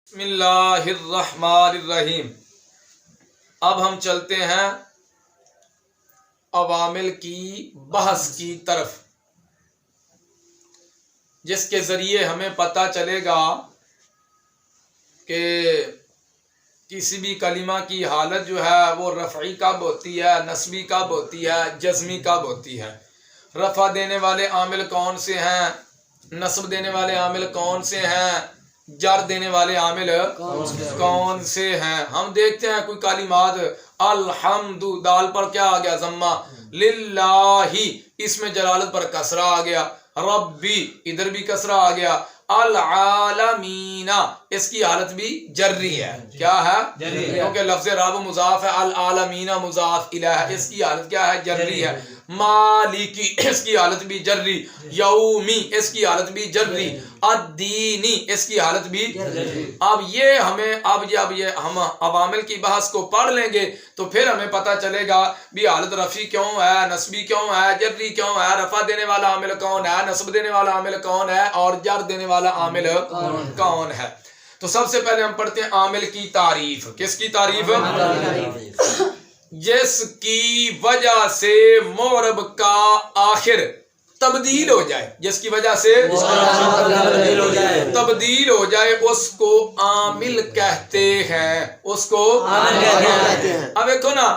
بسم اللہ الرحمن الرحیم۔ اب ہم چلتے ہیں عوامل کی بحث کی طرف، جس کے ذریعے ہمیں پتہ چلے گا کہ کسی بھی کلمہ کی حالت جو ہے وہ رفعی کب ہوتی ہے، نصبی کب ہوتی ہے، جزمی کب ہوتی ہے، رفع دینے والے عامل کون سے ہیں، نصب دینے والے عامل کون سے ہیں، جر دینے والے عامل کون سے ہیں۔ ہم دیکھتے ہیں کوئی کلمات، الحمد دال پر کیا آ گیا ضمہ، للہ اس میں جلالت پر کسرہ آ گیا، ربی ادھر بھی کسرہ آ گیا، العالمین اس کی حالت بھی جری ہے، کیا ہے جری، کیونکہ لفظ رب مضاف ہے، العالمین مضاف الیہ اس کی حالت کیا ہے جری ہے، مالکی اس کی حالت بھی جری، یومی اس کی حالت بھی جری، الدینی اس کی حالت بھی جری۔ اب یہ ہمیں اب یہ ہم عوامل کی بحث کو پڑھ لیں گے تو پھر ہمیں پتہ چلے گا بھی حالت رفعی کیوں ہے، نصبی کیوں ہے، جری کیوں ہے، رفع دینے والا عامل کون ہے، نصب دینے والا عامل کون ہے، اور جر دینے والا عامل کون ہے۔ تو سب سے پہلے ہم پڑھتے ہیں عامل کی تعریف۔ کس کی تعریف؟ جس کی وجہ سے معرب کا آخر تبدیل ہو جائے، جس کی وجہ سے تبدیل ہو جائے اس کو عامل کہتے ہیں، اس کو کہتے ہیں۔ اب دیکھو نا،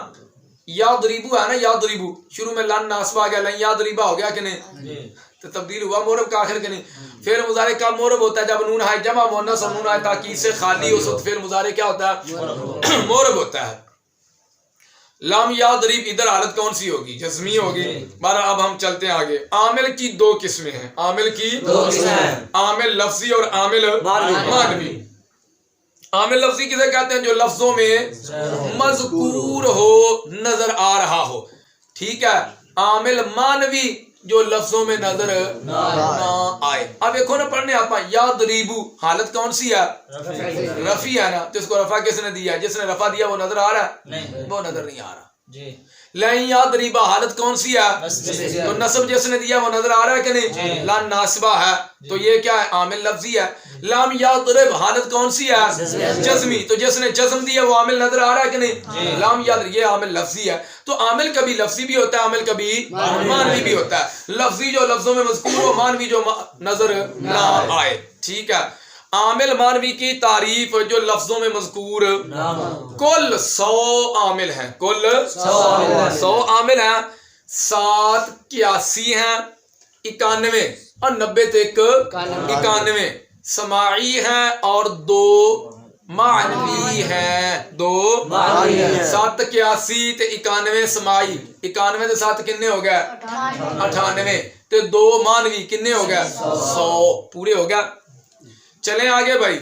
یضربو ہے نا، یضربو شروع میں لن ناصب آ گیا، لن یضربا ہو گیا کہ نہیں، تو تبدیل ہوا معرب کا آخر کہ نہیں۔ فعل مضارع کا معرب ہوتا ہے جب نون ہے جمع مؤنث اور نون ہے تاکید سے خالی، اس وقت فعل مضارع کیا ہوتا ہے، معرب ہوتا ہے۔ لام یضرب ادھر حالت کون سی ہوگی، جزمی ہوگی۔ بارہ اب ہم چلتے ہیں آگے۔ عامل کی دو قسمیں ہیں، عامل کی دو قسمیں ہیں، عامل لفظی اور عامل معنوی۔ عامل لفظی کسے کہتے ہیں؟ جو لفظوں میں مذکور ہو، نظر آ رہا ہو، ٹھیک ہے۔ عامل معنوی جو لفظوں میں نظر نہ آئے۔ اب دیکھو نا پڑھنے آپ یضربو حالت کون سی ہے، رفعی ہے نا، تو اس کو رفع کس نے دیا، جس نے رفع دیا وہ نظر آ رہا ہے، وہ نظر نہیں آ رہا۔ لن یضربا حالت کون سی ہے، تو نصب جس نے دیا وہ نظر آ رہا ہے کہ نہیں، لن ناصبہ ہے تو یہ کیا ہے، عامل لفظی ہے۔ لام یضرب حالت کون سی ہے، جزمی، تو جس نے جزم دیا وہ عامل نظر آ رہا ہے کہ نہیں، لام یضرب یہ عامل لفظی ہے۔ تو عامل کبھی لفظی بھی ہوتا ہے، عامل کبھی معنوی بھی ہوتا ہے۔ لفظی جو لفظوں میں مذکور ہو، معنوی جو نظر نہ آئے، ٹھیک ہے۔ عامل معنوی کی تعریف جو لفظوں میں مذکور، کل 100 عامل ہیں، کل 100 عامل ہیں، 7 81 ہیں، 91 اور 90 تک 91 سماعی ہیں اور 2 معنوی ہیں، 2 7 81 تے 91 سماعی، 91 تے 7 کنے ہو گئے 98 تے 2 معنوی کنے ہو گئے 100 پورے ہو گئے۔ چلیں آگے بھائی۔